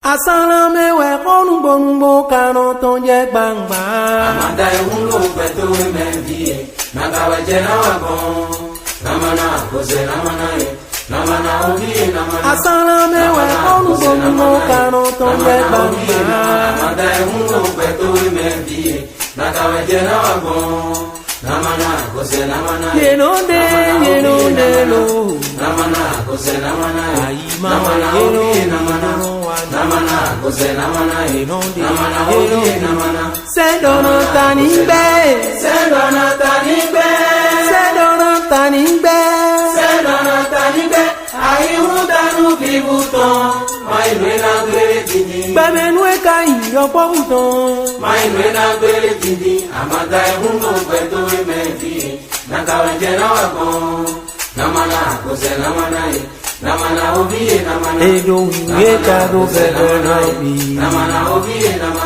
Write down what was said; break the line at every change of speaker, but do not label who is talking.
Asalame we konumbo kano tonje bangba.
Amanda ungo beto menvie. Nagawa jena wagon. Namana kose namana e. Namana ogi namana.
Asalame we konumbo kano tonje bangba.
Amanda ungo beto menvie. Nagawa jena wagon. Namana kose namana e.
Yenonde lo.
Namana kose namana e.
Namana ogi
namana. Namana kose namana e. Namana ogi namana.
Sendono tanimbe.
Sendono tanimbe.
Sendono tanimbe.
Sendono tanimbe. Ayi hudanu bibuton. Mai nuena gwele tindi.
Bebe nwe kai yopo buton.
Mai nuena gwele tindi. Amada hungo kweto emefi. Nakawa jena wakon. Namana kose namana e. Namana obiye namana.
Edo ngeta do bebe
Namana obiye namana.